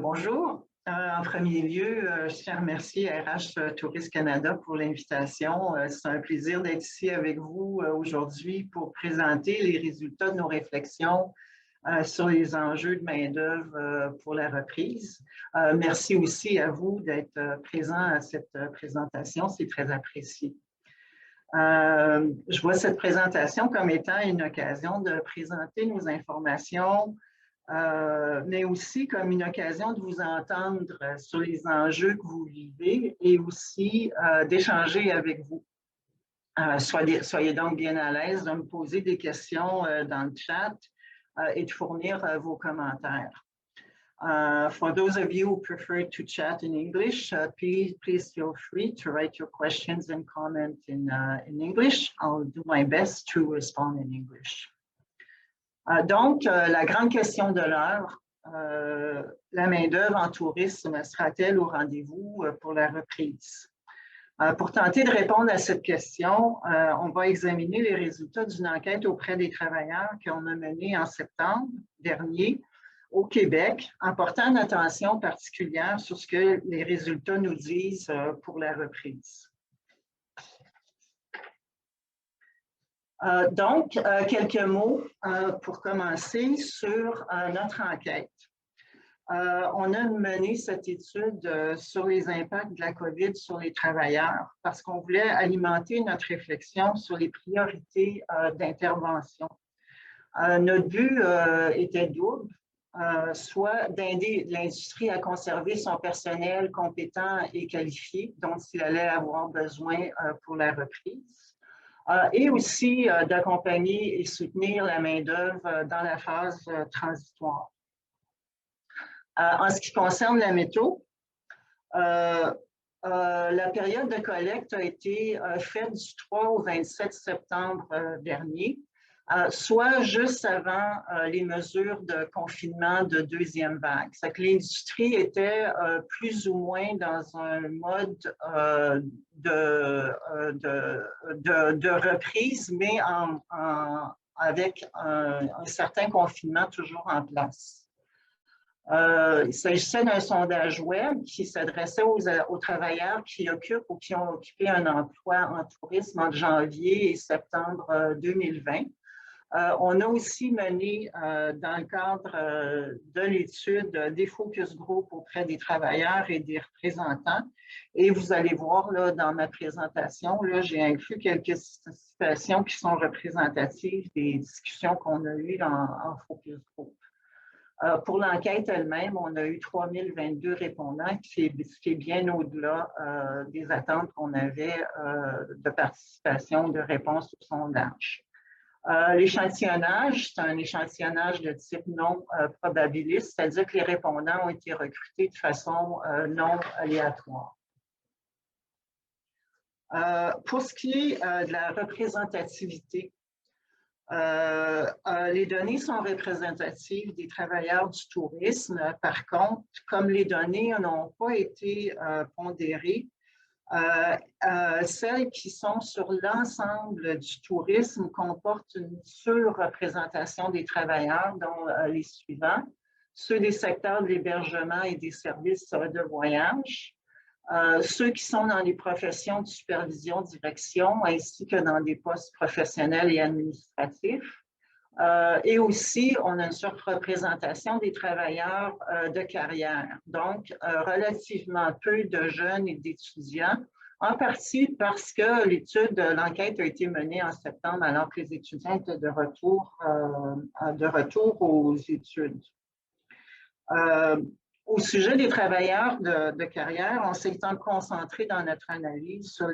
Bonjour. En premier lieu, je tiens à remercier RH Tourisme Canada pour l'invitation. C'est un plaisir d'être ici avec vous aujourd'hui pour présenter les résultats de nos réflexions sur les enjeux de main-d'œuvre pour la reprise. Merci aussi à vous d'être présent à cette présentation, c'est très apprécié. Je vois cette présentation comme étant une occasion de présenter nos informations mais aussi comme une occasion de vous entendre sur les enjeux que vous vivez et aussi d'échanger avec vous. Soyez donc bien à l'aise de me poser des questions dans le chat et de fournir vos commentaires. For those of you who prefer to chat in English, please feel free to write your questions and comment in English. I'll do my best to respond in English. Donc, la grande question de l'heure, la main-d'œuvre en tourisme sera-t-elle au rendez-vous pour la reprise? Pour tenter de répondre à cette question, on va examiner les résultats d'une enquête auprès des travailleurs qu'on a menée en septembre dernier au Québec, en portant une attention particulière sur ce que les résultats nous disent pour la reprise. Donc, quelques mots pour commencer sur notre enquête. On a mené cette étude sur les impacts de la COVID sur les travailleurs parce qu'on voulait alimenter notre réflexion sur les priorités d'intervention. Notre but était double, soit d'aider l'industrie à conserver son personnel compétent et qualifié dont il allait avoir besoin pour la reprise. Et aussi d'accompagner et soutenir la main-d'œuvre dans la phase transitoire. En ce qui concerne la métaux, la période de collecte a été faite du 3 au 27 septembre dernier, soit juste avant les mesures de confinement de deuxième vague. C'est que l'industrie était plus ou moins dans un mode de reprise, mais avec un certain confinement toujours en place. Il s'agissait d'un sondage web qui s'adressait aux travailleurs qui occupent ou qui ont occupé un emploi en tourisme entre janvier et septembre 2020. On a aussi mené, dans le cadre de l'étude, des focus group auprès des travailleurs et des représentants. Et vous allez voir là, dans ma présentation, j'ai inclus quelques citations qui sont représentatives des discussions qu'on a eues en focus group. Pour l'enquête elle-même, on a eu 3022 répondants, qui est bien au-delà des attentes qu'on avait de participation, de réponse au sondage. L'échantillonnage, c'est un échantillonnage de type non probabiliste, c'est-à-dire que les répondants ont été recrutés de façon non aléatoire. Pour ce qui est de la représentativité, les données sont représentatives des travailleurs du tourisme. Par contre, comme les données n'ont pas été pondérées, celles qui sont sur l'ensemble du tourisme comportent une surreprésentation des travailleurs, dont les suivants, ceux des secteurs de l'hébergement et des services de voyage, ceux qui sont dans les professions de supervision, direction, ainsi que dans des postes professionnels et administratifs. Et aussi, on a une surreprésentation des travailleurs de carrière, donc relativement peu de jeunes et d'étudiants, en partie parce que l'enquête a été menée en septembre alors que les étudiants étaient de retour aux études. Au sujet des travailleurs de carrière, on s'est concentré dans notre analyse sur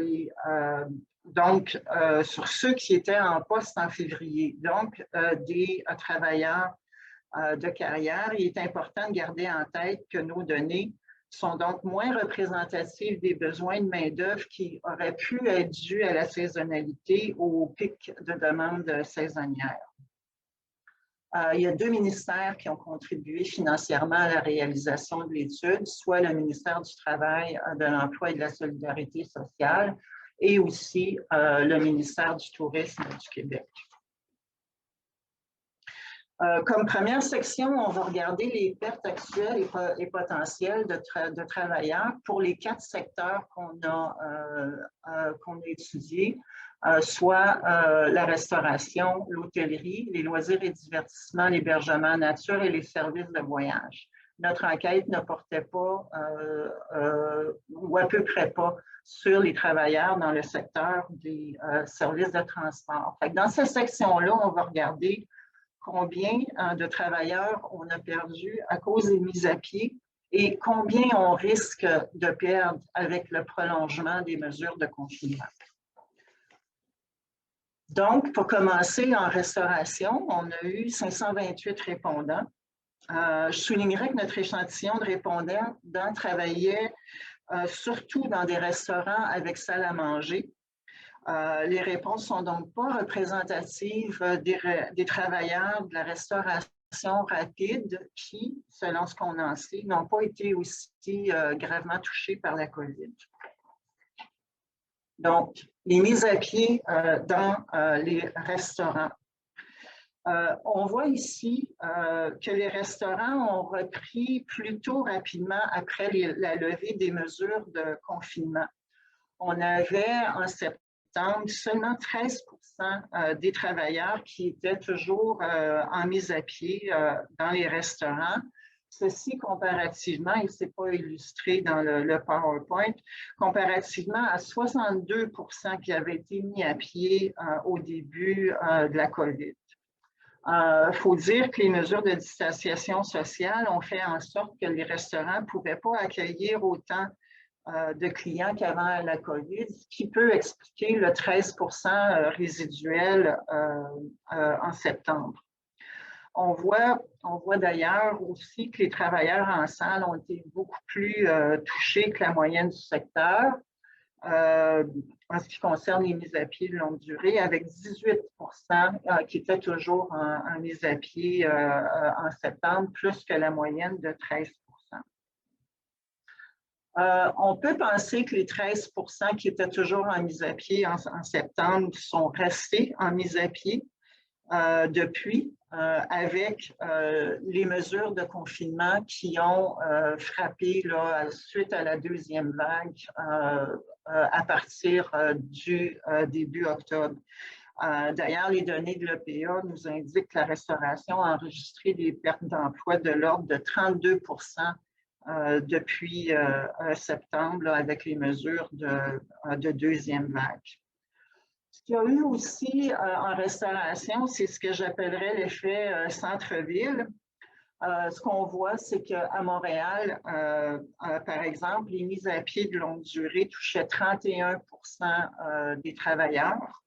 sur ceux qui étaient en poste en février, donc des travailleurs de carrière. Il est important de garder en tête que nos données sont donc moins représentatives des besoins de main-d'œuvre qui auraient pu être dus à la saisonnalité ou au pic de demande saisonnière. Il y a deux ministères qui ont contribué financièrement à la réalisation de l'étude, soit le ministère du Travail, de l'Emploi et de la Solidarité sociale et aussi le ministère du Tourisme du Québec. Comme première section, on va regarder les pertes actuelles et potentielles de travailleurs pour les 4 secteurs qu'on a étudiés, soit la restauration, l'hôtellerie, les loisirs et divertissements, l'hébergement nature et les services de voyage. Notre enquête ne portait pas, ou à peu près pas, sur les travailleurs dans le secteur des services de transport. Fait que dans cette section-là, on va regarder combien de travailleurs on a perdu à cause des mises à pied et combien on risque de perdre avec le prolongement des mesures de confinement. Donc, pour commencer, en restauration, on a eu 528 répondants. Je soulignerai que notre échantillon de répondants travaillait surtout dans des restaurants avec salle à manger. Les réponses ne sont donc pas représentatives des travailleurs de la restauration rapide qui, selon ce qu'on en sait, n'ont pas été aussi gravement touchés par la COVID. Donc, les mises à pied dans les restaurants. On voit ici que les restaurants ont repris plutôt rapidement après la levée des mesures de confinement. On avait en septembre seulement 13% des travailleurs qui étaient toujours en mise à pied dans les restaurants. Ceci comparativement, et ce n'est pas illustré dans le PowerPoint, comparativement à 62% qui avaient été mis à pied au début de la COVID. Il faut dire que les mesures de distanciation sociale ont fait en sorte que les restaurants ne pouvaient pas accueillir autant de clients qu'avant la COVID, ce qui peut expliquer le 13% résiduel en septembre. On voit d'ailleurs aussi que les travailleurs en salle ont été beaucoup plus touchés que la moyenne du secteur en ce qui concerne les mises à pied de longue durée, avec 18% qui étaient toujours en mise à pied en septembre, plus que la moyenne de 13%. On peut penser que les 13% qui étaient toujours en mise à pied en septembre sont restés en mise à pied depuis, avec les mesures de confinement qui ont frappé là, suite à la deuxième vague à partir du début octobre. D'ailleurs, les données de l'EPA nous indiquent que la restauration a enregistré des pertes d'emploi de l'ordre de 32% depuis septembre là, avec les mesures de deuxième vague. Ce qu'il y a eu aussi en restauration, c'est ce que j'appellerais l'effet centre-ville. Ce qu'on voit, c'est qu'à Montréal, par exemple, les mises à pied de longue durée touchaient 31% des travailleurs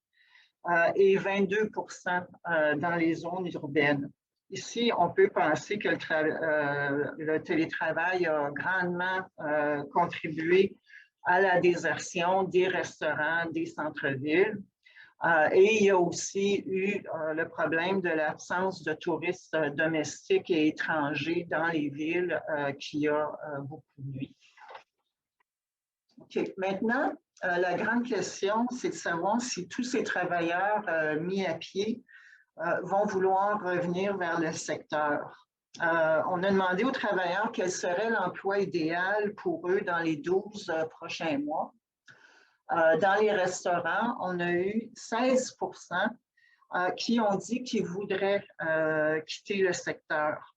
et 22% dans les zones urbaines. Ici, on peut penser que le télétravail a grandement contribué à la désertion des restaurants, des centres-villes. Et il y a aussi eu le problème de l'absence de touristes domestiques et étrangers dans les villes qui a beaucoup nuit. Okay. Maintenant, la grande question, c'est de savoir si tous ces travailleurs mis à pied vont vouloir revenir vers le secteur. On a demandé aux travailleurs quel serait l'emploi idéal pour eux dans les 12 prochains mois. Dans les restaurants, on a eu 16% qui ont dit qu'ils voudraient quitter le secteur.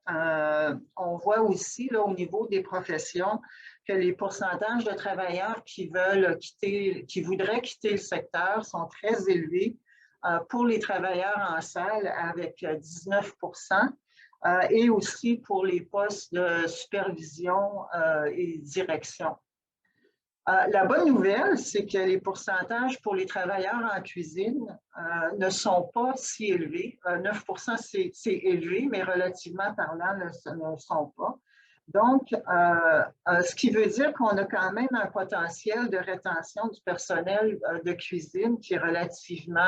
On voit aussi là, au niveau des professions que les pourcentages de travailleurs qui voudraient quitter le secteur sont très élevés pour les travailleurs en salle avec 19% et aussi pour les postes de supervision et direction. La bonne nouvelle, c'est que les pourcentages pour les travailleurs en cuisine ne sont pas si élevés. 9%, c'est élevé, mais relativement parlant, ne sont pas. Donc, ce qui veut dire qu'on a quand même un potentiel de rétention du personnel de cuisine qui est relativement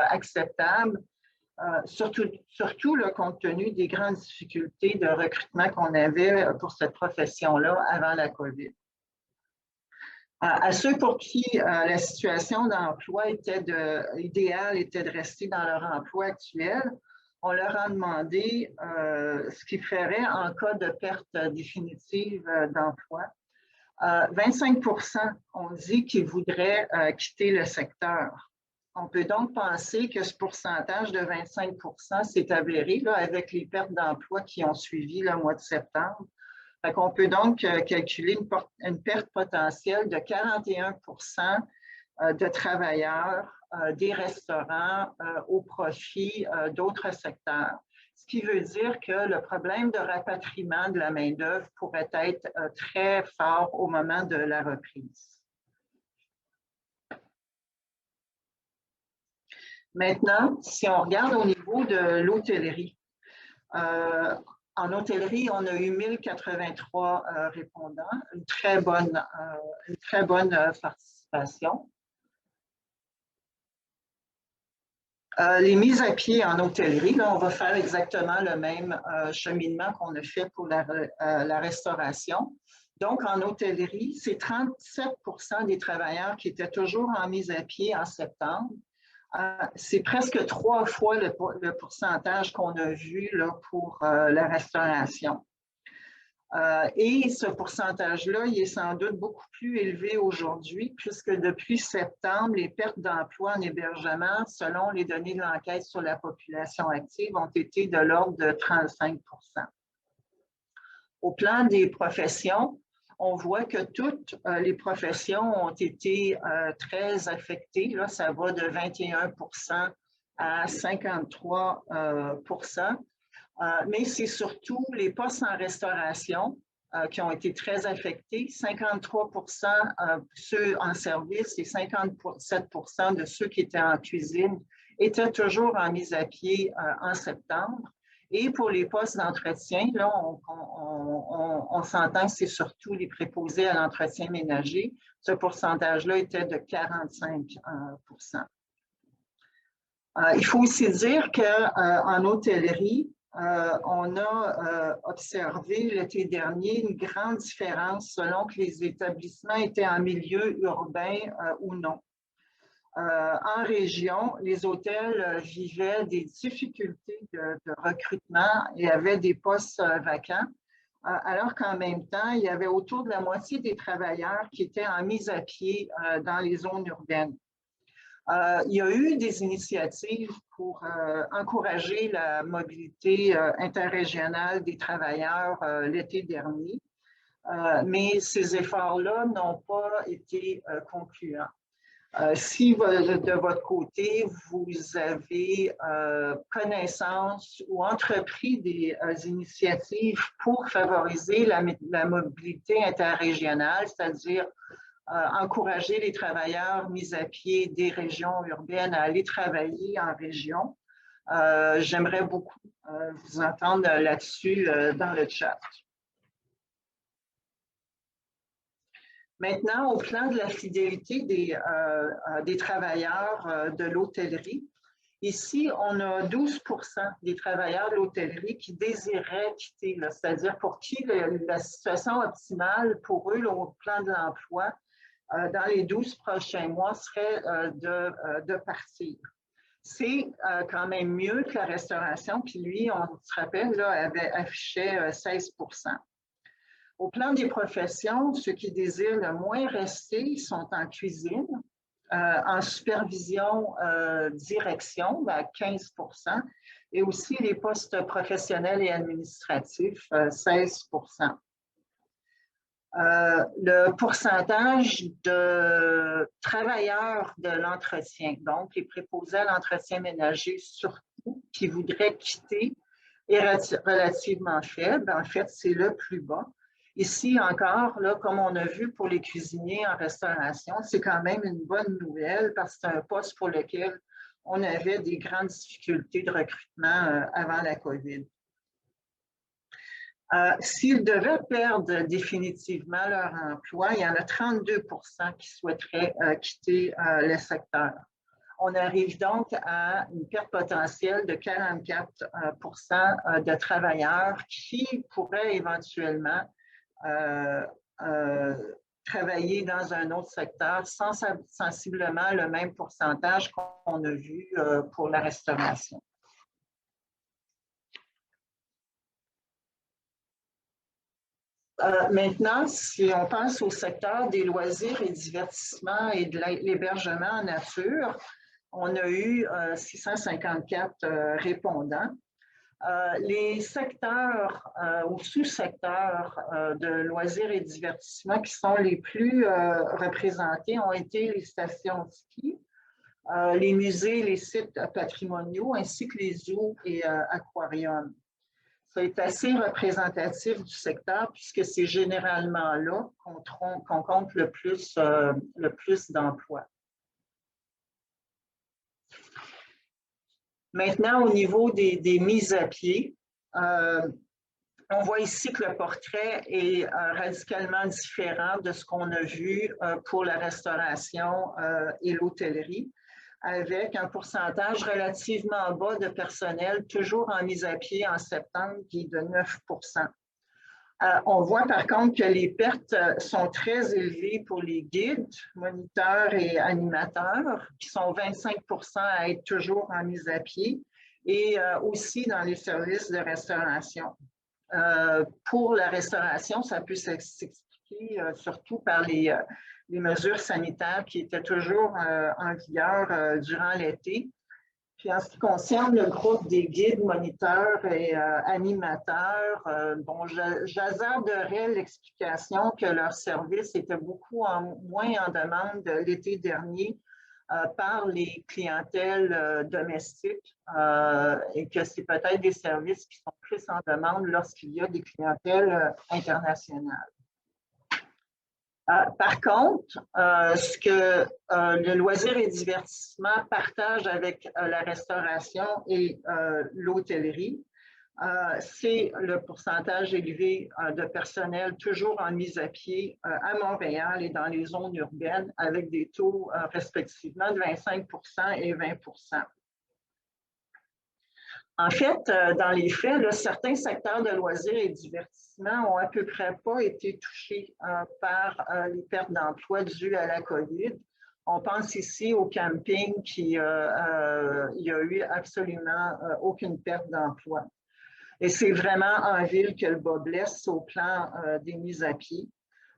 acceptable, surtout là, compte tenu des grandes difficultés de recrutement qu'on avait pour cette profession-là avant la COVID. À ceux pour qui la situation d'emploi idéale était de rester dans leur emploi actuel, on leur a demandé ce qu'ils feraient en cas de perte définitive d'emploi. 25% ont dit qu'ils voudraient quitter le secteur. On peut donc penser que ce pourcentage de 25% s'est avéré là, avec les pertes d'emploi qui ont suivi le mois de septembre. On peut donc calculer une perte potentielle de 41% de travailleurs des restaurants au profit d'autres secteurs. Ce qui veut dire que le problème de rapatriement de la main-d'œuvre pourrait être très fort au moment de la reprise. Maintenant, si on regarde au niveau de l'hôtellerie, en hôtellerie, on a eu 1083 répondants, une très bonne participation. Les mises à pied en hôtellerie, là, on va faire exactement le même cheminement qu'on a fait pour la restauration. Donc, en hôtellerie, c'est 37% des travailleurs qui étaient toujours en mise à pied en septembre. C'est presque 3 fois le pourcentage qu'on a vu là, pour la restauration. Et ce pourcentage-là, il est sans doute beaucoup plus élevé aujourd'hui, puisque depuis septembre, les pertes d'emploi en hébergement, selon les données de l'enquête sur la population active, ont été de l'ordre de 35%. Au plan des professions, on voit que toutes les professions ont été très affectées. Là, ça va de 21% à 53%. Mais c'est surtout les postes en restauration qui ont été très affectés. 53% ceux en service et 57% de ceux qui étaient en cuisine étaient toujours en mise à pied en septembre. Et pour les postes d'entretien, là, on s'entend que c'est surtout les préposés à l'entretien ménager. Ce pourcentage-là était de 45%. Il faut aussi dire qu'en hôtellerie, on a observé l'été dernier une grande différence selon que les établissements étaient en milieu urbain ou non. En région, les hôtels vivaient des difficultés de recrutement et avaient des postes vacants, alors qu'en même temps, il y avait autour de la moitié des travailleurs qui étaient en mise à pied dans les zones urbaines. Il y a eu des initiatives pour encourager la mobilité interrégionale des travailleurs l'été dernier, mais ces efforts-là n'ont pas été concluants. Si de votre côté, vous avez connaissance ou entrepris des initiatives pour favoriser la mobilité interrégionale, c'est-à-dire encourager les travailleurs mis à pied des régions urbaines à aller travailler en région, j'aimerais beaucoup vous entendre là-dessus dans le chat. Maintenant, au plan de la fidélité des travailleurs de l'hôtellerie, ici, on a 12% des travailleurs de l'hôtellerie qui désiraient quitter, c'est-à-dire pour qui la situation optimale pour eux, là, au plan de l'emploi, dans les 12 prochains mois, serait de partir. C'est quand même mieux que la restauration, qui, lui, on se rappelle, là, affichait 16%. Au plan des professions, ceux qui désirent le moins rester sont en cuisine, en supervision direction, à 15%, et aussi les postes professionnels et administratifs, 16%. Le pourcentage de travailleurs de l'entretien, donc les préposés à l'entretien ménager surtout, qui voudraient quitter, est relativement faible. En fait, c'est le plus bas. Ici encore, là, comme on a vu pour les cuisiniers en restauration, c'est quand même une bonne nouvelle parce que c'est un poste pour lequel on avait des grandes difficultés de recrutement avant la COVID. S'ils devaient perdre définitivement leur emploi, il y en a 32% qui souhaiteraient quitter le secteur. On arrive donc à une perte potentielle de 44% de travailleurs qui pourraient éventuellement travailler dans un autre secteur sans sensiblement le même pourcentage qu'on a vu pour la restauration. Maintenant, si on passe au secteur des loisirs et divertissements et de l'hébergement en nature, on a eu 654 répondants. Les secteurs ou sous-secteurs de loisirs et divertissements qui sont les plus représentés ont été les stations de ski, les musées, les sites patrimoniaux, ainsi que les zoos et aquariums. Ça est assez représentatif du secteur puisque c'est généralement là qu'on compte le plus d'emplois. Maintenant, au niveau des mises à pied, on voit ici que le portrait est radicalement différent de ce qu'on a vu pour la restauration et l'hôtellerie, avec un pourcentage relativement bas de personnel toujours en mise à pied en septembre qui est de 9 On voit par contre que les pertes sont très élevées pour les guides, moniteurs et animateurs, qui sont 25 à être toujours en mise à pied, et aussi dans les services de restauration. Pour la restauration, ça peut s'expliquer surtout par les mesures sanitaires qui étaient toujours en vigueur durant l'été. Puis en ce qui concerne le groupe des guides, moniteurs et animateurs, bon, j'hasarderais l'explication que leur service était beaucoup moins en demande l'été dernier par les clientèles domestiques et que c'est peut-être des services qui sont plus en demande lorsqu'il y a des clientèles internationales. Par contre, ce que le loisir et divertissement partage avec la restauration et l'hôtellerie, c'est le pourcentage élevé de personnel toujours en mise à pied à Montréal et dans les zones urbaines avec des taux respectivement de 25 et 20 En fait, dans les faits, là, certains secteurs de loisirs et divertissement ont à peu près pas été touchés par les pertes d'emploi dues à la COVID. On pense ici au camping il y a eu absolument aucune perte d'emploi. Et c'est vraiment en ville que le bas blesse au plan des mises à pied.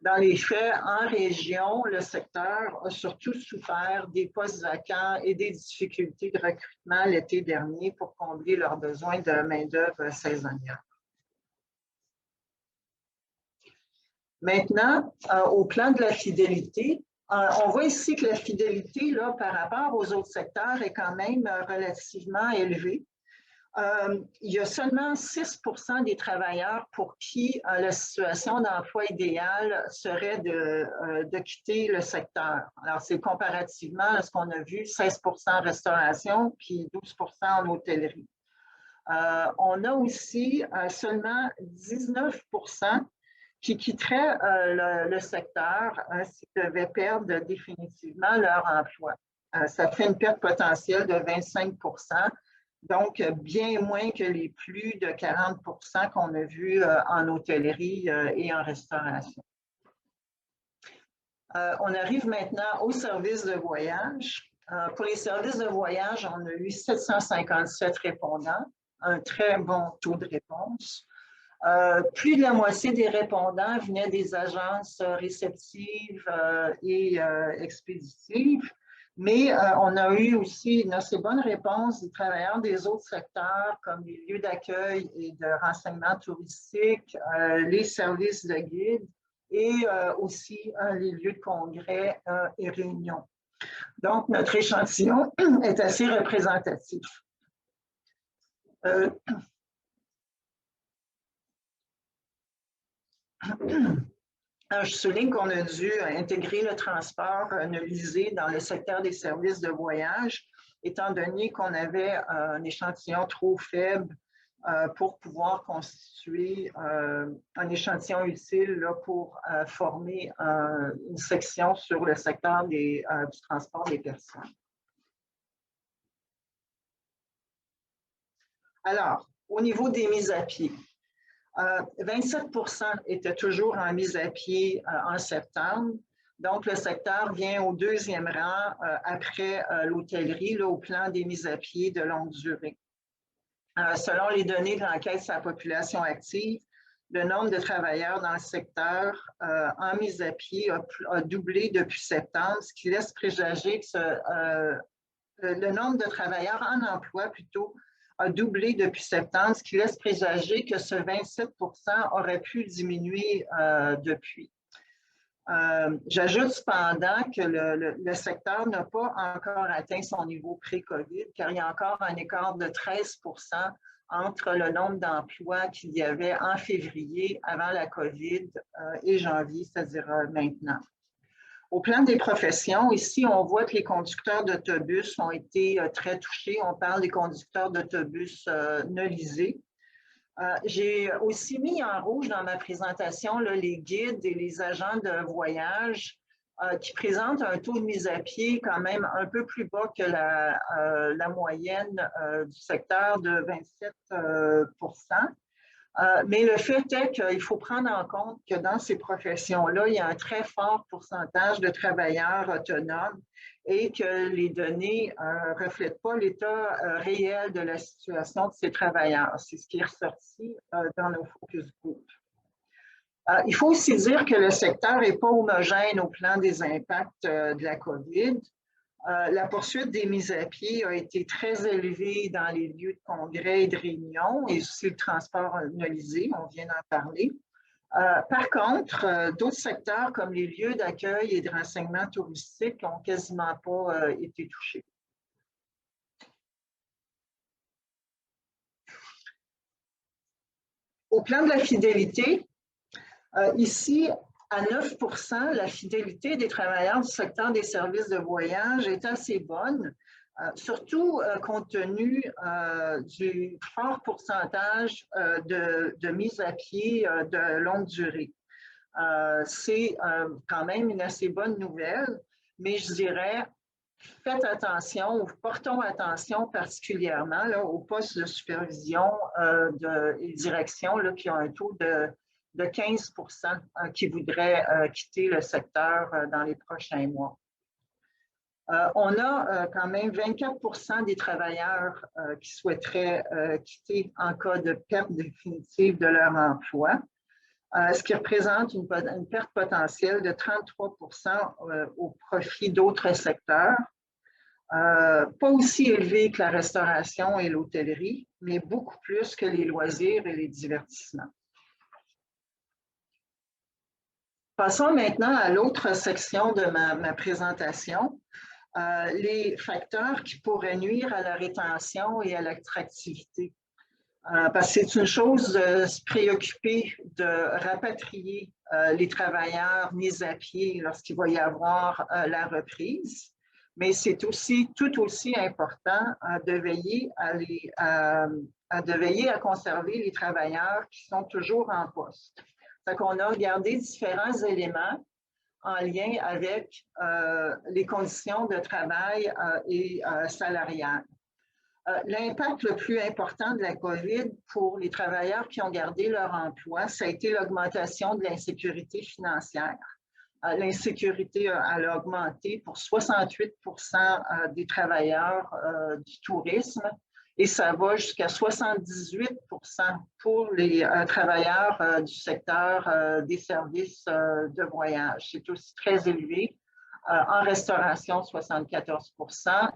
Dans les faits, en région, le secteur a surtout souffert des postes vacants et des difficultés de recrutement l'été dernier pour combler leurs besoins de main-d'œuvre saisonnière. Maintenant, au plan de la fidélité, on voit ici que la fidélité, là, par rapport aux autres secteurs, est quand même relativement élevée. Il y a seulement 6 des travailleurs pour qui la situation d'emploi idéale serait de quitter le secteur. Alors, c'est comparativement à ce qu'on a vu, 16 en restauration puis 12 en hôtellerie. On a aussi seulement 19 qui quitteraient le secteur s'ils devaient perdre définitivement leur emploi. Ça fait une perte potentielle de 25 donc bien moins que les plus de 40 qu'on a vus en hôtellerie et en restauration. On arrive maintenant aux services de voyage. Pour les services de voyage, on a eu 757 répondants, un très bon taux de réponse. Plus de la moitié des répondants venaient des agences réceptives et expéditives. Mais on a eu aussi une assez bonne réponse des travailleurs des autres secteurs comme les lieux d'accueil et de renseignement touristique, les services de guide et aussi les lieux de congrès et réunions. Donc, notre échantillon est assez représentatif. Je souligne qu'on a dû intégrer le transport nolisé dans le secteur des services de voyage, étant donné qu'on avait un échantillon trop faible pour pouvoir constituer un échantillon utile là, pour former une section sur le secteur du transport des personnes. Alors, au niveau des mises à pied, 27 étaient toujours en mise à pied en septembre. Donc, le secteur vient au deuxième rang après l'hôtellerie, au plan des mises à pied de longue durée. Selon les données de l'enquête sur la population active, le nombre de travailleurs dans le secteur en mise à pied a doublé depuis septembre, ce qui laisse présager que le nombre de travailleurs en emploi, plutôt, a doublé depuis septembre, ce qui laisse présager que ce 27 aurait pu diminuer depuis. J'ajoute cependant que le secteur n'a pas encore atteint son niveau pré-COVID, car il y a encore un écart de 13 entre le nombre d'emplois qu'il y avait en février avant la COVID et janvier, c'est-à-dire maintenant. Au plan des professions, ici, on voit que les conducteurs d'autobus ont été très touchés. On parle des conducteurs d'autobus nolisés. J'ai aussi mis en rouge dans ma présentation là, les guides et les agents de voyage qui présentent un taux de mise à pied quand même un peu plus bas que la moyenne du secteur de 27 mais le fait est qu'il faut prendre en compte que dans ces professions-là, il y a un très fort pourcentage de travailleurs autonomes et que les données ne reflètent pas l'état réel de la situation de ces travailleurs. C'est ce qui est ressorti dans nos focus group. Il faut aussi dire que le secteur n'est pas homogène au plan des impacts de la COVID. La poursuite des mises à pied a été très élevée dans les lieux de congrès et de réunion et aussi le transport nolisé, on vient d'en parler. Par contre, d'autres secteurs comme les lieux d'accueil et de renseignement touristique n'ont quasiment pas été touchés. Au plan de la fidélité, ici, à 9 la fidélité des travailleurs du secteur des services de voyage est assez bonne, surtout compte tenu du fort pourcentage de mise à pied de longue durée. C'est quand même une assez bonne nouvelle, mais je dirais, faites attention, ou portons attention particulièrement là, aux postes de supervision et direction là, qui ont un taux de 15 qui voudraient quitter le secteur dans les prochains mois. On a quand même 24 des travailleurs qui souhaiteraient quitter en cas de perte définitive de leur emploi, ce qui représente une perte potentielle de 33 au profit d'autres secteurs. Pas aussi élevé que la restauration et l'hôtellerie, mais beaucoup plus que les loisirs et les divertissements. Passons maintenant à l'autre section de ma présentation, les facteurs qui pourraient nuire à la rétention et à l'attractivité. Parce que c'est une chose de se préoccuper de rapatrier les travailleurs mis à pied lorsqu'il va y avoir la reprise, mais c'est aussi tout aussi important de veiller à conserver les travailleurs qui sont toujours en poste. Donc, on a regardé différents éléments en lien avec les conditions de travail et salariales. L'impact le plus important de la COVID pour les travailleurs qui ont gardé leur emploi, ça a été l'augmentation de l'insécurité financière. L'insécurité elle a augmenté pour 68 des travailleurs du tourisme et ça va jusqu'à 78 pour les travailleurs du secteur des services de voyage. C'est aussi très élevé. En restauration, 74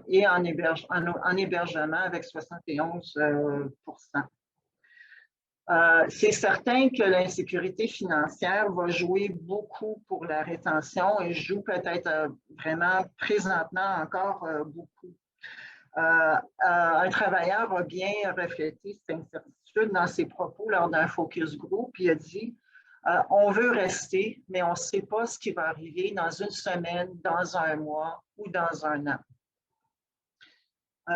et en hébergement avec 71 c'est certain que l'insécurité financière va jouer beaucoup pour la rétention et joue peut-être vraiment présentement encore beaucoup. Un travailleur a bien reflété cette incertitude dans ses propos lors d'un focus group. Il a dit on veut rester, mais on ne sait pas ce qui va arriver dans une semaine, dans un mois ou dans un an.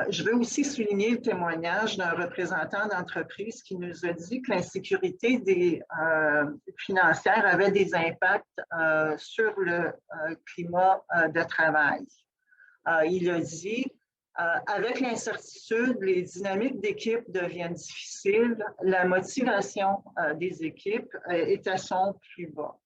Je veux aussi souligner le témoignage d'un représentant d'entreprise qui nous a dit que l'insécurité financière avait des impacts sur le climat de travail. Il a dit avec l'incertitude, les dynamiques d'équipe deviennent difficiles, la motivation des équipes est à son plus bas.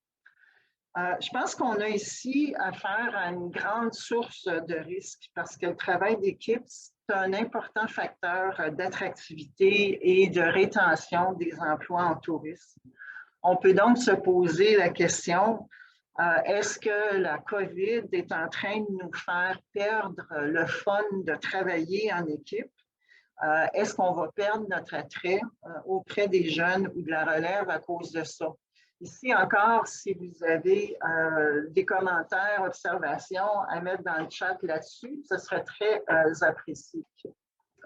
Je pense qu'on a ici affaire à une grande source de risque parce que le travail d'équipe, c'est un important facteur d'attractivité et de rétention des emplois en tourisme. On peut donc se poser la question, est-ce que la COVID est en train de nous faire perdre le fun de travailler en équipe? Est-ce qu'on va perdre notre attrait auprès des jeunes ou de la relève à cause de ça? Ici encore, si vous avez des commentaires, observations à mettre dans le chat là-dessus, ce serait très apprécié.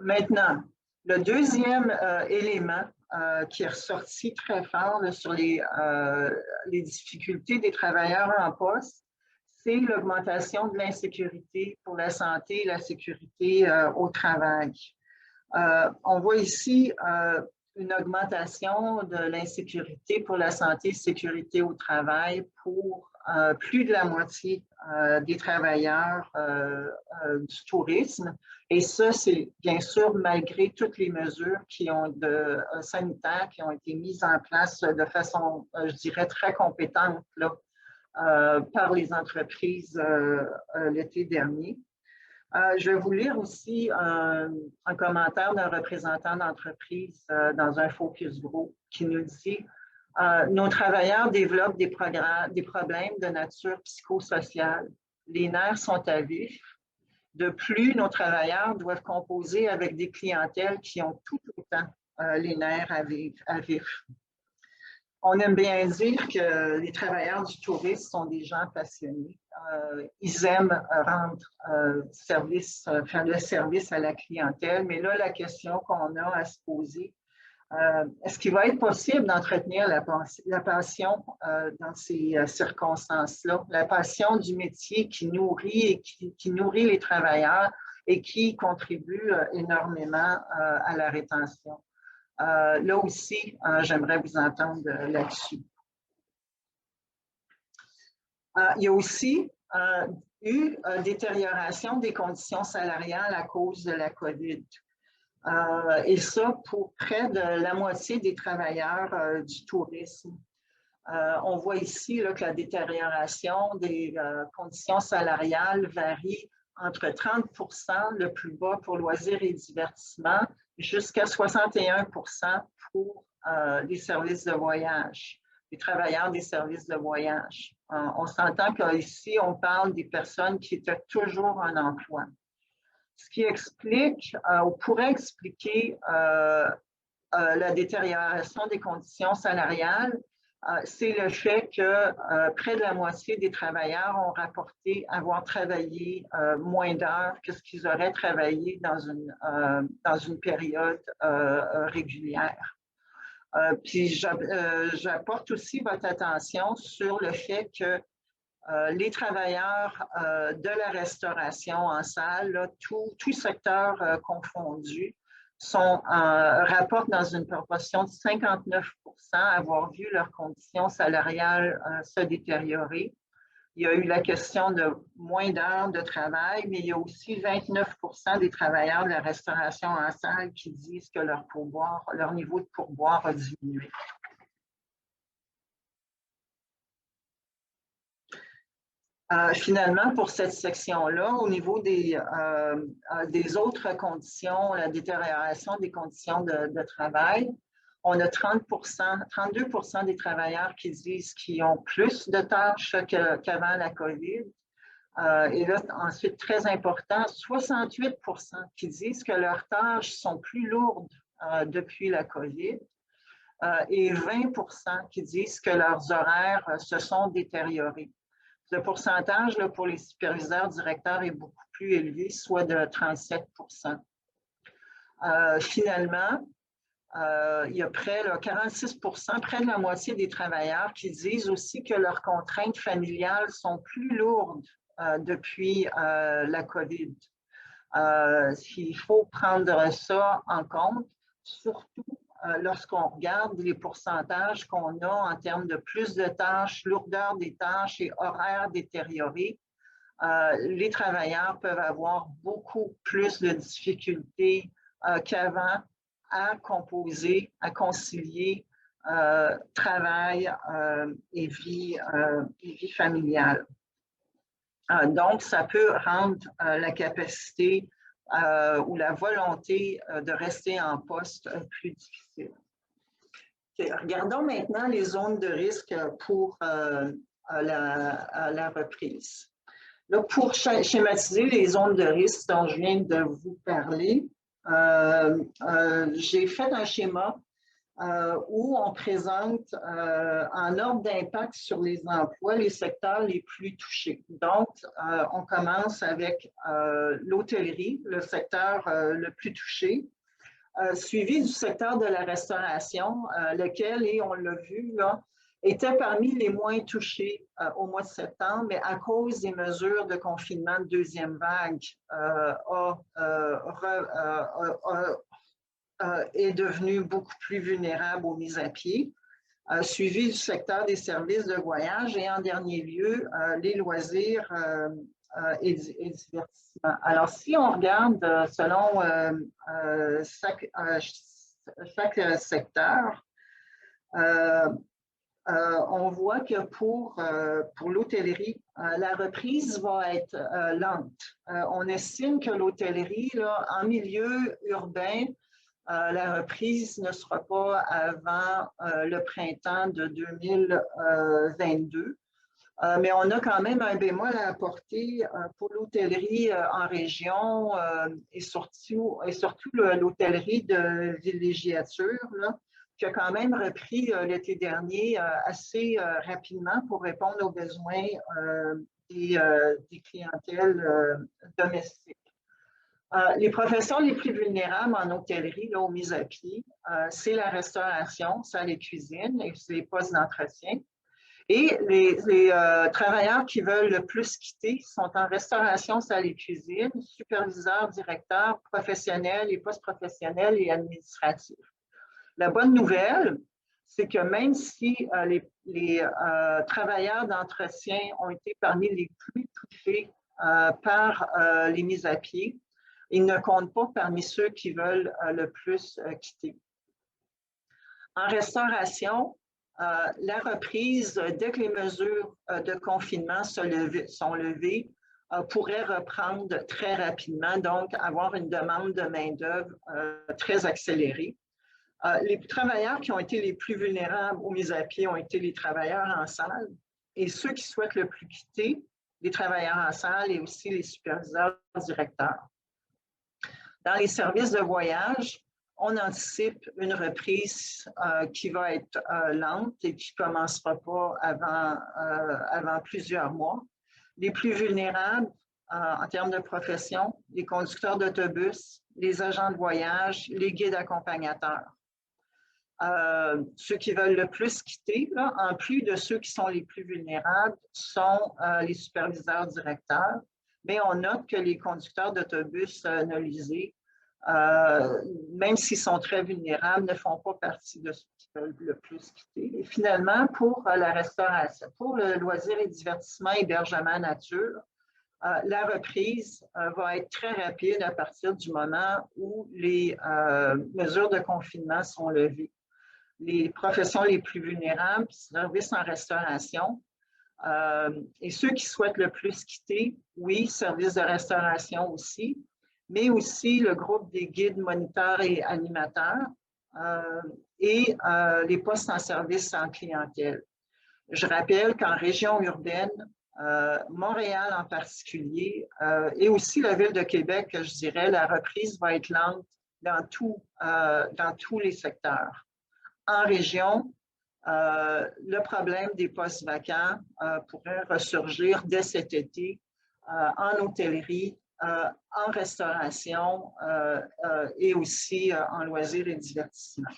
Maintenant, le deuxième élément qui est ressorti très fort là, sur les difficultés des travailleurs en poste, c'est l'augmentation de l'insécurité pour la santé et la sécurité au travail. On voit ici une augmentation de l'insécurité pour la santé et sécurité au travail pour plus de la moitié des travailleurs du tourisme. Et ça, c'est bien sûr malgré toutes les mesures sanitaires qui ont été mises en place de façon, je dirais, très compétente là, par les entreprises l'été dernier. Je vais vous lire aussi un commentaire d'un représentant d'entreprise dans un focus group qui nous dit nos travailleurs développent des problèmes de nature psychosociale. Les nerfs sont à vif. De plus, nos travailleurs doivent composer avec des clientèles qui ont tout autant les nerfs à vif. On aime bien dire que les travailleurs du tourisme sont des gens passionnés. Ils aiment rendre faire le service à la clientèle, mais là, la question qu'on a à se poser, est-ce qu'il va être possible d'entretenir la passion dans ces circonstances-là, la passion du métier qui nourrit qui nourrit les travailleurs et qui contribue énormément à la rétention? Là aussi, j'aimerais vous entendre là-dessus. Il y a aussi eu une détérioration des conditions salariales à cause de la COVID. Et ça pour près de la moitié des travailleurs du tourisme. On voit ici là, que la détérioration des conditions salariales varie entre 30 % le plus bas pour loisirs et divertissements jusqu'à 61 % pour les services de voyage, les travailleurs des services de voyage. On s'entend qu'ici, on parle des personnes qui étaient toujours en emploi. Ce qui explique, ou pourrait expliquer la détérioration des conditions salariales, c'est le fait que près de la moitié des travailleurs ont rapporté avoir travaillé moins d'heures que ce qu'ils auraient travaillé dans une période régulière. Puis j'apporte aussi votre attention sur le fait que les travailleurs de la restauration en salle, là, tout secteur confondu, rapportent dans une proportion de 59 % avoir vu leurs conditions salariales se détériorer. Il y a eu la question de moins d'heures de travail, mais il y a aussi 29 % des travailleurs de la restauration en salle qui disent que leur niveau de pourboire a diminué. Finalement, pour cette section-là, au niveau des autres conditions, la détérioration des conditions de travail, on a 32 % des travailleurs qui disent qu'ils ont plus de tâches qu'avant la COVID. Et là, ensuite, très important, 68 % qui disent que leurs tâches sont plus lourdes depuis la COVID. Et 20 % qui disent que leurs horaires se sont détériorés. Le pourcentage là, pour les superviseurs directeurs est beaucoup plus élevé, soit de 37 %. Finalement, il y a près de 46 %, près de la moitié des travailleurs qui disent aussi que leurs contraintes familiales sont plus lourdes depuis la COVID. Il faut prendre ça en compte, surtout lorsqu'on regarde les pourcentages qu'on a en termes de plus de tâches, lourdeur des tâches et horaires détériorés, les travailleurs peuvent avoir beaucoup plus de difficultés qu'avant à composer, à concilier travail et vie familiale. Donc, ça peut rendre la capacité ou la volonté de rester en poste plus difficile. Okay. Regardons maintenant les zones de risque pour la reprise. Là, pour schématiser les zones de risque dont je viens de vous parler, j'ai fait un schéma où on présente en ordre d'impact sur les emplois les secteurs les plus touchés. Donc, on commence avec l'hôtellerie, le secteur le plus touché, suivi du secteur de la restauration, lequel, et on l'a vu, là, était parmi les moins touchés au mois de septembre, mais à cause des mesures de confinement de deuxième vague, est devenu beaucoup plus vulnérable aux mises à pied, suivi du secteur des services de voyage et en dernier lieu, les loisirs et divertissement. Alors, si on regarde selon chaque secteur, on voit que pour l'hôtellerie, la reprise va être lente. On estime que l'hôtellerie, en milieu urbain, la reprise ne sera pas avant le printemps de 2022. Mais on a quand même un bémol à apporter pour l'hôtellerie en région et surtout l'hôtellerie de villégiature, là, qui a quand même repris l'été dernier assez rapidement pour répondre aux besoins des clientèles domestiques. Les professions les plus vulnérables en hôtellerie, là, aux mises à pied, c'est la restauration, ça, les cuisines et les postes d'entretien. Et les travailleurs qui veulent le plus quitter sont en restauration, salle et cuisine, superviseurs, directeurs, professionnels et post-professionnels et administratifs. La bonne nouvelle, c'est que même si les travailleurs d'entretien ont été parmi les plus touchés par les mises à pied, ils ne comptent pas parmi ceux qui veulent le plus quitter. En restauration, la reprise, dès que les mesures de confinement sont levées, pourrait reprendre très rapidement, donc avoir une demande de main-d'œuvre très accélérée. Les travailleurs qui ont été les plus vulnérables aux mises à pied ont été les travailleurs en salle et ceux qui souhaitent le plus quitter, les travailleurs en salle et aussi les superviseurs directeurs. Dans les services de voyage, on anticipe une reprise qui va être lente et qui ne commencera pas avant plusieurs mois. Les plus vulnérables en termes de profession, les conducteurs d'autobus, les agents de voyage, les guides accompagnateurs. Ceux qui veulent le plus quitter, là, en plus de ceux qui sont les plus vulnérables, sont les superviseurs directeurs. Mais on note que les conducteurs d'autobus nolisés, même s'ils sont très vulnérables, ne font pas partie de ceux qui veulent le plus quitter. Et finalement, pour la restauration, pour le loisir et divertissement, hébergement nature, la reprise va être très rapide à partir du moment où les mesures de confinement sont levées. Les professions les plus vulnérables, services en restauration, et ceux qui souhaitent le plus quitter, oui, services de restauration aussi, mais aussi le groupe des guides, moniteurs et animateurs et les postes en service en clientèle. Je rappelle qu'en région urbaine, Montréal en particulier, et aussi la ville de Québec, je dirais, la reprise va être lente dans tous les secteurs. En région, le problème des postes vacants pourrait ressurgir dès cet été en hôtellerie, en restauration et aussi en loisirs et divertissement.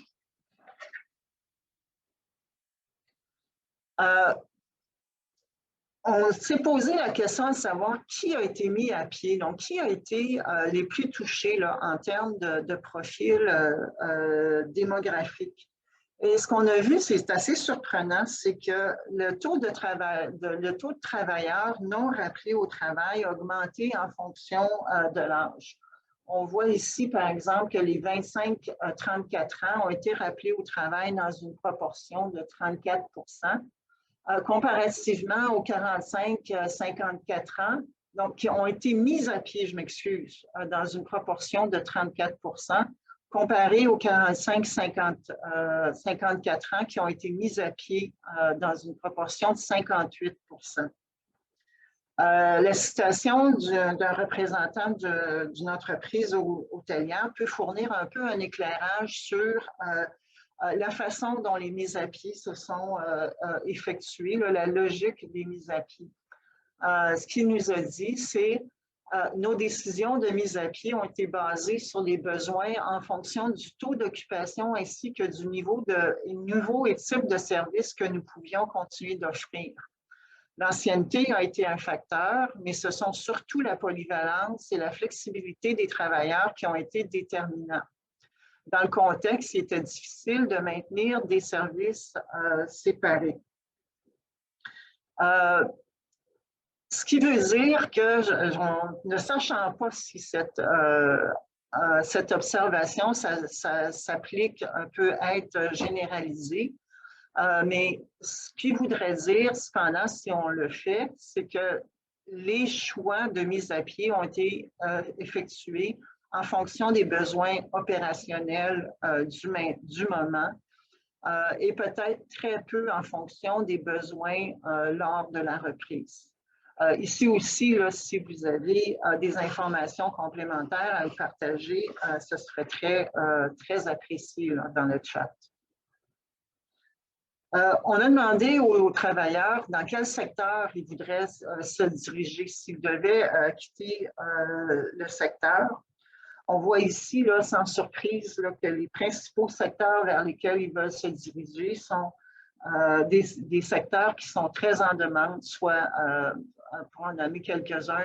On s'est posé la question de savoir qui a été mis à pied, donc qui a été les plus touchés là, en termes de profil démographique. Et ce qu'on a vu, c'est assez surprenant, c'est que le taux de travailleurs non rappelés au travail a augmenté en fonction de l'âge. On voit ici, par exemple, que les 25-34 ans ont été rappelés au travail dans une proportion de 34 comparativement aux 45-54 ans, donc qui ont été mis à pied, je m'excuse, dans une proportion de 34 comparé aux 45-54 ans qui ont été mis à pied dans une proportion de 58 %. La citation d'un représentant d'une entreprise hôtelière peut fournir un peu un éclairage sur la façon dont les mises à pied se sont effectuées, la logique des mises à pied. Ce qu'il nous a dit, c'est nos décisions de mise à pied ont été basées sur les besoins en fonction du taux d'occupation ainsi que du niveau et type de service que nous pouvions continuer d'offrir. L'ancienneté a été un facteur, mais ce sont surtout la polyvalence et la flexibilité des travailleurs qui ont été déterminants. Dans le contexte, il était difficile de maintenir des services séparés. Ce qui veut dire que, ne sachant pas si cette observation peut être généralisée, mais ce qui voudrait dire, cependant, si on le fait, c'est que les choix de mise à pied ont été effectués en fonction des besoins opérationnels du moment et peut-être très peu en fonction des besoins lors de la reprise. Ici aussi, là, si vous avez des informations complémentaires à partager, ce serait très apprécié là, dans le chat. On a demandé aux travailleurs dans quel secteur ils voudraient se diriger s'ils devaient quitter le secteur. On voit ici, là, sans surprise, là, que les principaux secteurs vers lesquels ils veulent se diriger sont des secteurs qui sont très en demande, soit, pour en nommer quelques-uns,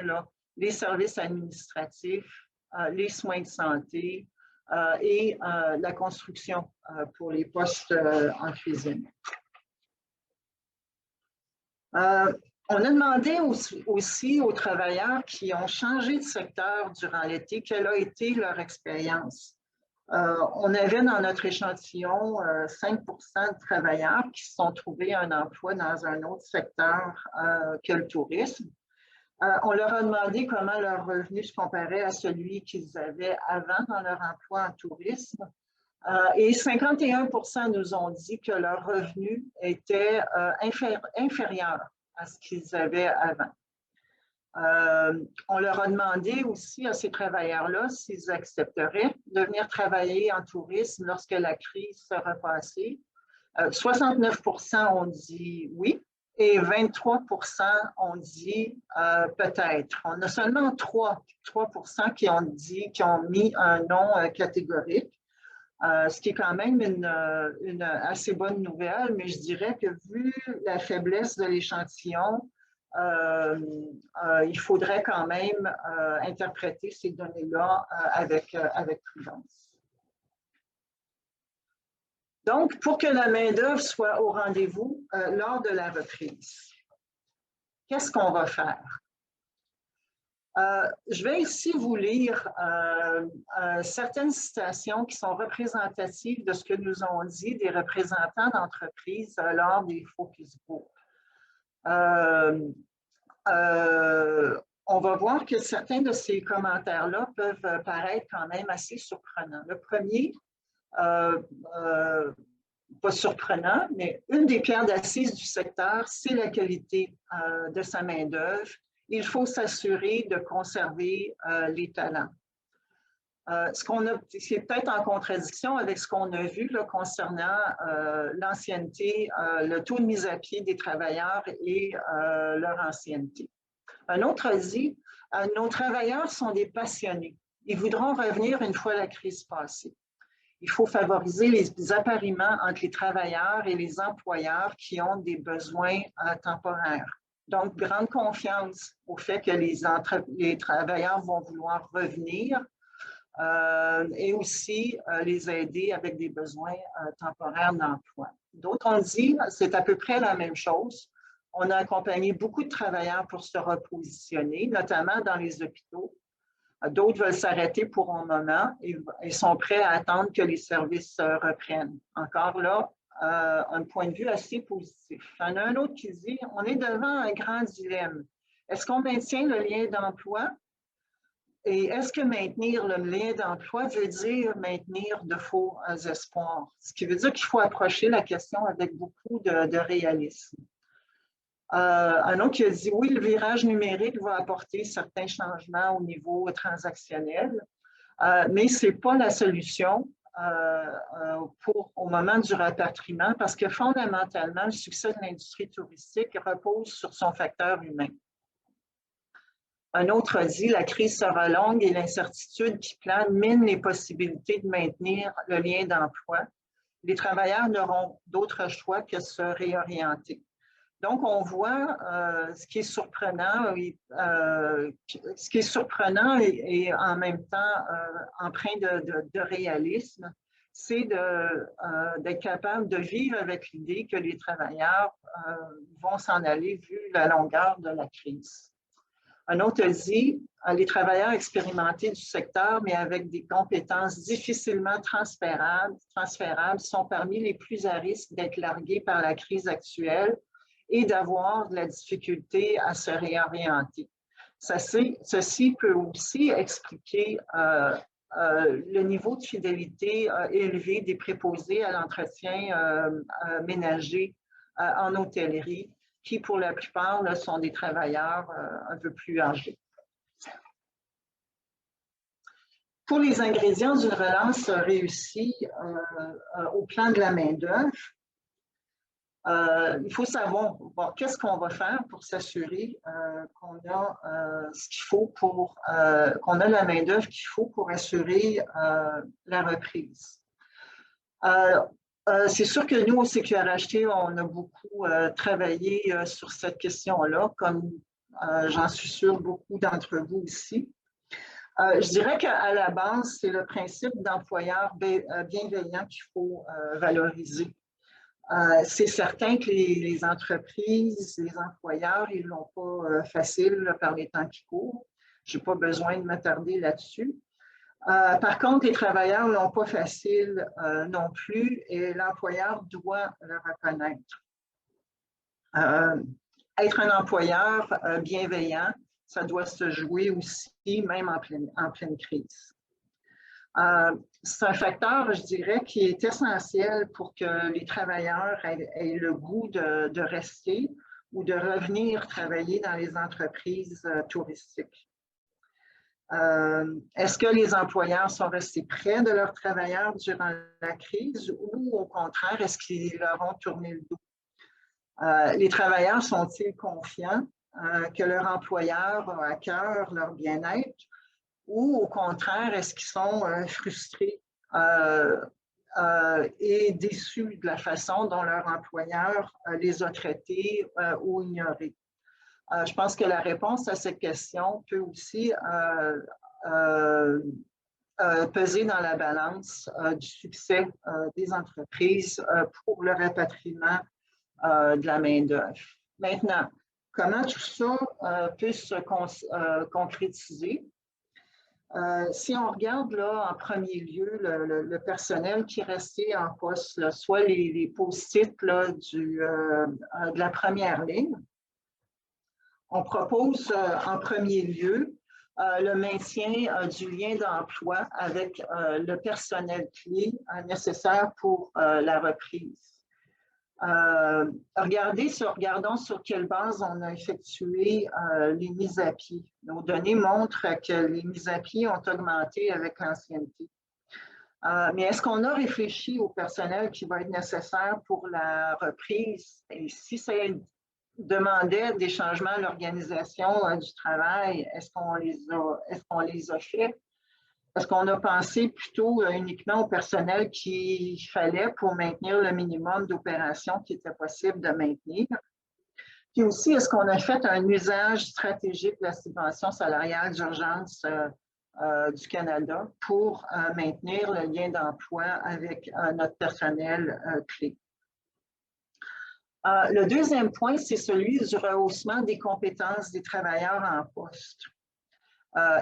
les services administratifs, les soins de santé et la construction pour les postes en cuisine. On a demandé aussi aux travailleurs qui ont changé de secteur durant l'été quelle a été leur expérience. On avait dans notre échantillon 5 % de travailleurs qui se sont trouvés un emploi dans un autre secteur que le tourisme. On leur a demandé comment leur revenu se comparait à celui qu'ils avaient avant dans leur emploi en tourisme. Et 51 % nous ont dit que leur revenu était inférieur à ce qu'ils avaient avant. On leur a demandé aussi à ces travailleurs-là s'ils accepteraient de venir travailler en tourisme lorsque la crise sera passée. 69 % ont dit oui et 23 % ont dit peut-être. On a seulement 3 % qui ont mis un non catégorique. Ce qui est quand même une assez bonne nouvelle, mais je dirais que vu la faiblesse de l'échantillon, il faudrait quand même interpréter ces données-là avec prudence. Donc, pour que la main-d'œuvre soit au rendez-vous lors de la reprise, qu'est-ce qu'on va faire? Je vais ici vous lire certaines citations qui sont représentatives de ce que nous ont dit des représentants d'entreprises lors des focus group. On va voir que certains de ces commentaires-là peuvent paraître quand même assez surprenants. Le premier, pas surprenant, mais une des pierres d'assises du secteur, c'est la qualité de sa main-d'œuvre. Il faut s'assurer de conserver les talents. Ce qui est peut-être en contradiction avec ce qu'on a vu là, concernant l'ancienneté, le taux de mise à pied des travailleurs et leur ancienneté. Un autre dit, nos travailleurs sont des passionnés. Ils voudront revenir une fois la crise passée. Il faut favoriser les appariements entre les travailleurs et les employeurs qui ont des besoins temporaires. Donc, grande confiance au fait que les travailleurs vont vouloir revenir et aussi les aider avec des besoins temporaires d'emploi. D'autres ont dit, c'est à peu près la même chose. On a accompagné beaucoup de travailleurs pour se repositionner, notamment dans les hôpitaux. D'autres veulent s'arrêter pour un moment et sont prêts à attendre que les services reprennent. Encore là, un point de vue assez positif. Il y en a un autre qui dit, on est devant un grand dilemme. Est-ce qu'on maintient le lien d'emploi Et est-ce que maintenir le lien d'emploi veut dire maintenir de faux espoirs? Ce qui veut dire qu'il faut approcher la question avec beaucoup de réalisme. Un autre qui a dit, oui, le virage numérique va apporter certains changements au niveau transactionnel, mais ce n'est pas la solution au moment du rapatriement parce que fondamentalement, le succès de l'industrie touristique repose sur son facteur humain. Un autre dit, la crise sera longue et l'incertitude qui plane mine les possibilités de maintenir le lien d'emploi. Les travailleurs n'auront d'autre choix que de se réorienter. Donc, on voit ce qui est surprenant, et en même temps empreint de réalisme, c'est d'être capable de vivre avec l'idée que les travailleurs vont s'en aller vu la longueur de la crise. Un autre dit, les travailleurs expérimentés du secteur, mais avec des compétences difficilement transférables, sont parmi les plus à risque d'être largués par la crise actuelle et d'avoir de la difficulté à se réorienter. Ceci peut aussi expliquer le niveau de fidélité élevé des préposés à l'entretien ménager en hôtellerie, qui pour la plupart là, sont des travailleurs un peu plus âgés. Pour les ingrédients d'une relance réussie au plan de la main-d'œuvre, il faut savoir bon, qu'est-ce qu'on va faire pour s'assurer qu'on a ce qu'il faut pour qu'on a la main-d'œuvre qu'il faut pour assurer la reprise. C'est sûr que nous, au CQRHT, on a beaucoup travaillé sur cette question-là, comme j'en suis sûre beaucoup d'entre vous ici. Je dirais qu'à la base, c'est le principe d'employeur bienveillant qu'il faut valoriser. C'est certain que les entreprises, les employeurs, ils ne l'ont pas facile là, par les temps qui courent. Je n'ai pas besoin de m'attarder là-dessus. Par contre, les travailleurs ne l'ont pas facile non plus et l'employeur doit le reconnaître. Être un employeur bienveillant, ça doit se jouer aussi, même en pleine crise. C'est un facteur, je dirais, qui est essentiel pour que les travailleurs aient le goût de rester ou de revenir travailler dans les entreprises touristiques. Est-ce que les employeurs sont restés près de leurs travailleurs durant la crise ou au contraire, est-ce qu'ils leur ont tourné le dos? Les travailleurs sont-ils confiants que leur employeur a à cœur leur bien-être ou au contraire, est-ce qu'ils sont frustrés et déçus de la façon dont leur employeur les a traités ou ignorés? Je pense que la réponse à cette question peut aussi peser dans la balance du succès des entreprises pour le rapatriement de la main-d'œuvre. Maintenant, comment tout ça peut se concrétiser? Si on regarde là, en premier lieu le personnel qui est resté en poste, là, soit les post-it de la première ligne, on propose en premier lieu le maintien du lien d'emploi avec le personnel clé nécessaire pour la reprise. Regardons sur quelle base on a effectué les mises à pied. Nos données montrent que les mises à pied ont augmenté avec l'ancienneté. Mais est-ce qu'on a réfléchi au personnel qui va être nécessaire pour la reprise? Et si ça demandait des changements à l'organisation du travail, est-ce qu'on les a fait? Est-ce qu'on a pensé plutôt uniquement au personnel qu'il fallait pour maintenir le minimum d'opérations qui était possible de maintenir? Puis aussi, est-ce qu'on a fait un usage stratégique de la subvention salariale d'urgence du Canada pour maintenir le lien d'emploi avec notre personnel clé? Le deuxième point, c'est celui du rehaussement des compétences des travailleurs en poste.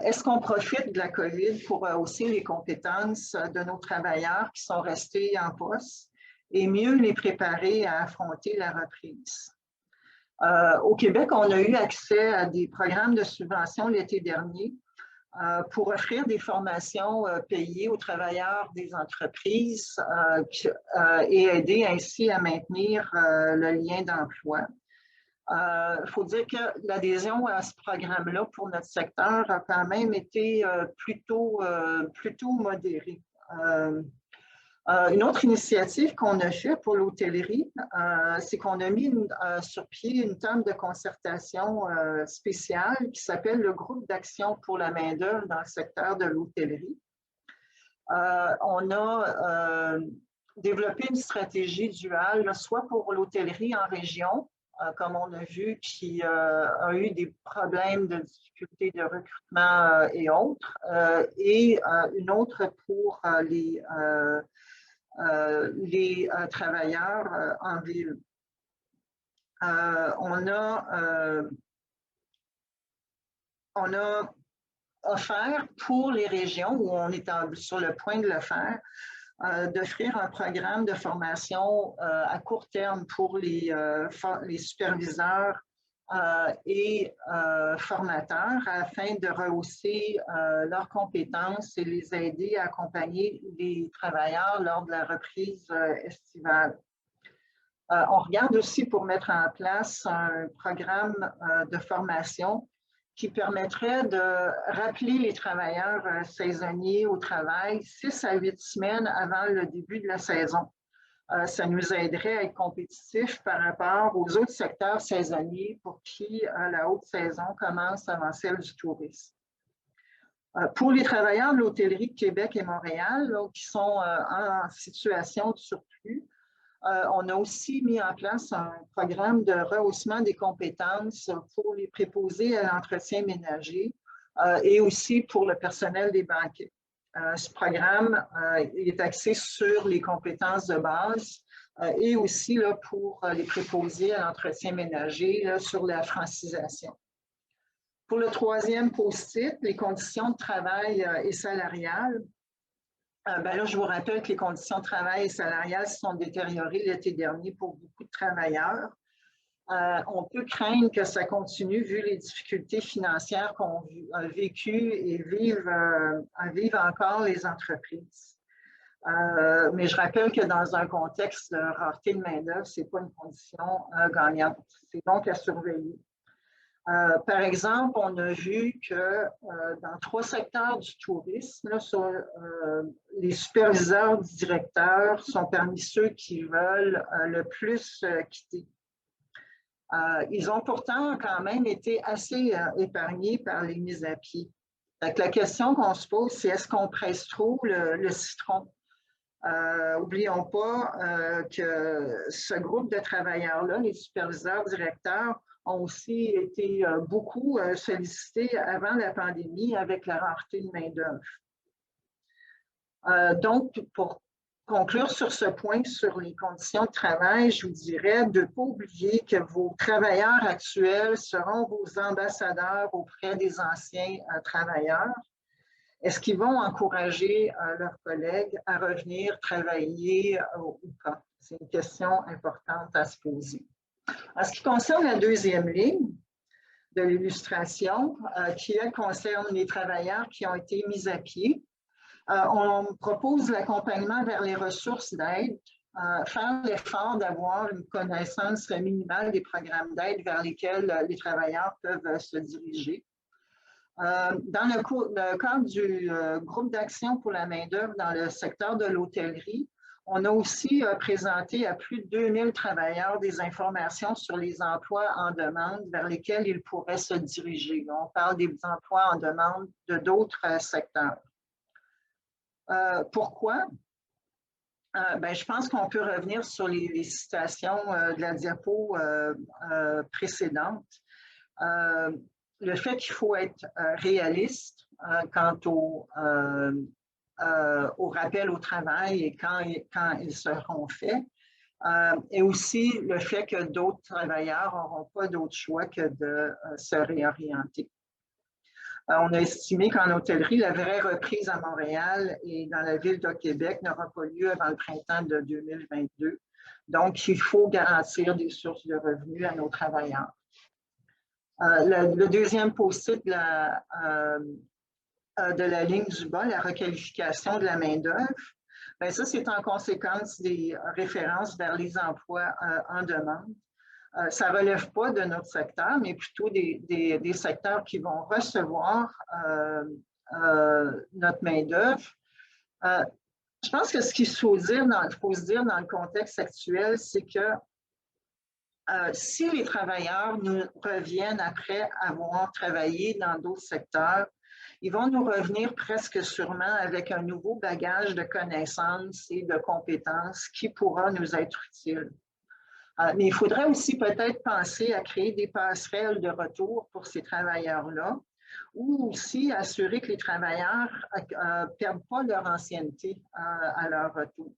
Est-ce qu'on profite de la COVID pour rehausser les compétences de nos travailleurs qui sont restés en poste et mieux les préparer à affronter la reprise? Au Québec, on a eu accès à des programmes de subvention l'été dernier pour offrir des formations payées aux travailleurs des entreprises et aider ainsi à maintenir le lien d'emploi. Il faut dire que l'adhésion à ce programme-là pour notre secteur a quand même été plutôt modérée. Une autre initiative qu'on a fait pour l'hôtellerie, c'est qu'on a mis sur pied une table de concertation spéciale qui s'appelle le groupe d'action pour la main-d'œuvre dans le secteur de l'hôtellerie. On a développé une stratégie duale, là, soit pour l'hôtellerie en région, comme on a vu, qui a eu des problèmes de difficultés de recrutement et autres, et une autre pour les travailleurs en ville. On a offert pour les régions où on est sur le point de le faire, d'offrir un programme de formation à court terme pour les superviseurs et formateurs afin de rehausser leurs compétences et les aider à accompagner les travailleurs lors de la reprise estivale. On regarde aussi pour mettre en place un programme de formation qui permettrait de rappeler les travailleurs saisonniers au travail 6 à 8 semaines avant le début de la saison. Ça nous aiderait à être compétitifs par rapport aux autres secteurs saisonniers pour qui la haute saison commence avant celle du tourisme. Pour les travailleurs de l'hôtellerie de Québec et Montréal, là, qui sont en situation de surplus, on a aussi mis en place un programme de rehaussement des compétences pour les préposés à l'entretien ménager et aussi pour le personnel des banquets. Ce programme est axé sur les compétences de base et aussi là, pour les préposés à l'entretien ménager là, sur la francisation. Pour le troisième post-it, les conditions de travail et salariales. Ben là, je vous rappelle que les conditions de travail et salariales se sont détériorées l'été dernier pour beaucoup de travailleurs. On peut craindre que ça continue vu les difficultés financières qu'ont vécues et vivent encore les entreprises. Mais je rappelle que dans un contexte de rareté de main-d'œuvre, ce n'est pas une condition gagnante. C'est donc à surveiller. Par exemple, on a vu que dans 3 secteurs du tourisme, là, les superviseurs directeurs sont parmi ceux qui veulent le plus quitter. Ils ont pourtant quand même été assez épargnés par les mises à pied. Donc, la question qu'on se pose, c'est est-ce qu'on presse trop le citron? N'oublions pas que ce groupe de travailleurs-là, les superviseurs directeurs, ont aussi été beaucoup sollicités avant la pandémie avec la rareté de main-d'œuvre. Donc, pour conclure sur ce point, sur les conditions de travail, je vous dirais de ne pas oublier que vos travailleurs actuels seront vos ambassadeurs auprès des anciens travailleurs. Est-ce qu'ils vont encourager leurs collègues à revenir travailler ou pas? C'est une question importante à se poser. En ce qui concerne la deuxième ligne de l'illustration, qui elle concerne les travailleurs qui ont été mis à pied, on propose l'accompagnement vers les ressources d'aide, faire l'effort d'avoir une connaissance minimale des programmes d'aide vers lesquels les travailleurs peuvent se diriger. Dans le cadre du groupe d'action pour la main-d'œuvre dans le secteur de l'hôtellerie, on a aussi présenté à plus de 2000 travailleurs des informations sur les emplois en demande vers lesquels ils pourraient se diriger. On parle des emplois en demande de d'autres secteurs. Pourquoi? Ben, je pense qu'on peut revenir sur les citations de la diapo précédente. Le fait qu'il faut être réaliste quant au rappel au travail et quand ils seront faits, et aussi le fait que d'autres travailleurs n'auront pas d'autre choix que de se réorienter. On a estimé qu'en hôtellerie, la vraie reprise à Montréal et dans la ville de Québec n'aura pas lieu avant le printemps de 2022. Donc, il faut garantir des sources de revenus à nos travailleurs. Le deuxième post-it de la ligne du bas, la requalification de la main-d'œuvre, bien, ça, c'est en conséquence des références vers les emplois en demande. Ça ne relève pas de notre secteur, mais plutôt des secteurs qui vont recevoir notre main-d'œuvre. Je pense que ce qu'il faut se dire dans le contexte actuel, c'est que si les travailleurs nous reviennent après avoir travaillé dans d'autres secteurs, ils vont nous revenir presque sûrement avec un nouveau bagage de connaissances et de compétences qui pourra nous être utile. Mais il faudrait aussi peut-être penser à créer des passerelles de retour pour ces travailleurs-là, ou aussi assurer que les travailleurs ne perdent pas leur ancienneté à leur retour.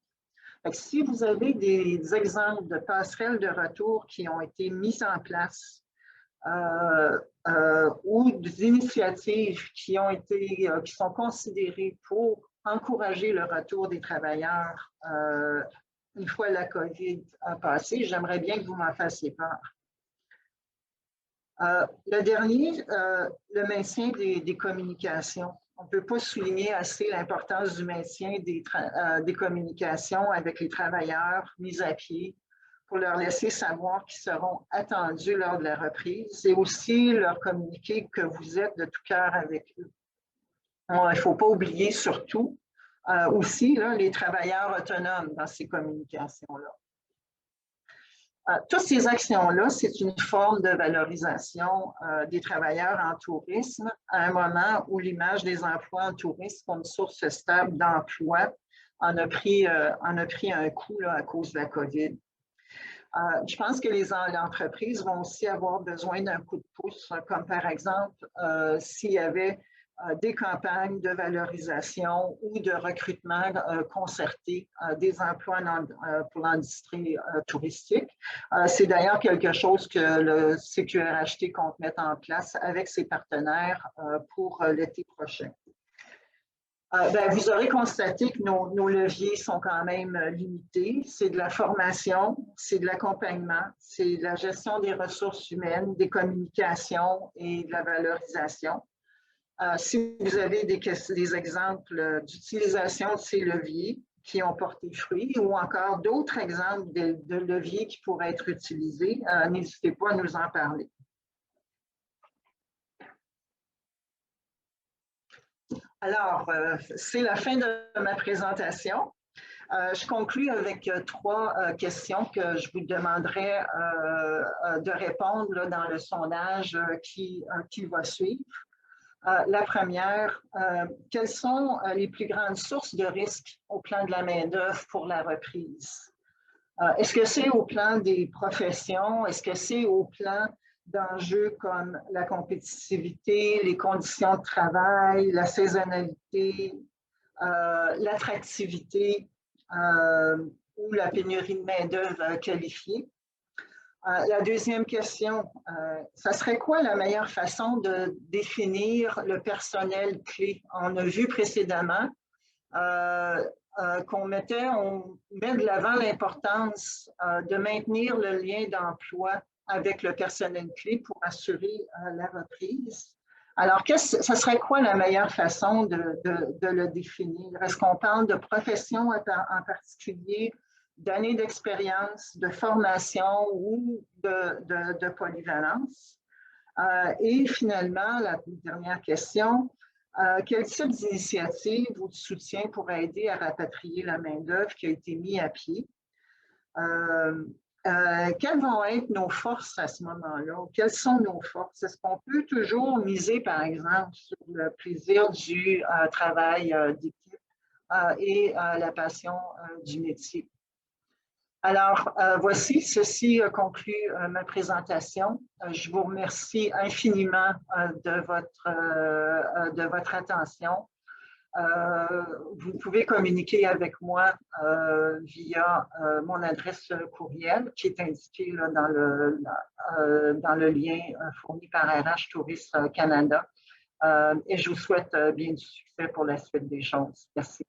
Si vous avez des exemples de passerelles de retour qui ont été mises en place ou des initiatives qui sont considérées pour encourager le retour des travailleurs une fois la COVID a passé, j'aimerais bien que vous m'en fassiez part. Le dernier, le maintien des communications. On ne peut pas souligner assez l'importance du maintien des communications avec les travailleurs mis à pied pour leur laisser savoir qu'ils seront attendus lors de la reprise et aussi leur communiquer que vous êtes de tout cœur avec eux. Il ne faut pas oublier surtout aussi là, les travailleurs autonomes dans ces communications-là. Toutes ces actions-là, c'est une forme de valorisation des travailleurs en tourisme à un moment où l'image des emplois en tourisme comme source stable d'emploi en a pris un coup là, à cause de la COVID. Je pense que les entreprises vont aussi avoir besoin d'un coup de pouce, comme par exemple s'il y avait des campagnes de valorisation ou de recrutement concerté des emplois pour l'industrie touristique. C'est d'ailleurs quelque chose que le CQRHT compte mettre en place avec ses partenaires pour l'été prochain. Vous aurez constaté que nos leviers sont quand même limités. C'est de la formation, c'est de l'accompagnement, c'est de la gestion des ressources humaines, des communications et de la valorisation. Si vous avez des exemples d'utilisation de ces leviers qui ont porté fruit ou encore d'autres exemples de leviers qui pourraient être utilisés, n'hésitez pas à nous en parler. Alors, c'est la fin de ma présentation. Je conclus avec trois questions que je vous demanderai de répondre là, dans le sondage qui va suivre. La première, quelles sont les plus grandes sources de risques au plan de la main-d'œuvre pour la reprise? Est-ce que c'est au plan des professions? Est-ce que c'est au plan d'enjeux comme la compétitivité, les conditions de travail, la saisonnalité, l'attractivité ou la pénurie de main-d'œuvre qualifiée? La deuxième question, ça serait quoi la meilleure façon de définir le personnel clé? On a vu précédemment qu'on met de l'avant l'importance de maintenir le lien d'emploi avec le personnel clé pour assurer la reprise. Alors, ça serait quoi la meilleure façon de le définir? Est-ce qu'on parle de profession en particulier, d'années d'expérience, de formation ou de polyvalence? Et finalement, la dernière question, quel type d'initiative ou de soutien pourrait aider à rapatrier la main-d'œuvre qui a été mise à pied? Quelles vont être nos forces à ce moment-là? Quelles sont nos forces? Est-ce qu'on peut toujours miser, par exemple, sur le plaisir du travail d'équipe et la passion du métier? Alors, ceci conclut ma présentation. Je vous remercie infiniment de votre attention. Vous pouvez communiquer avec moi via mon adresse courriel qui est indiquée là, dans le lien fourni par RH Tourisme Canada. Et je vous souhaite bien du succès pour la suite des choses. Merci.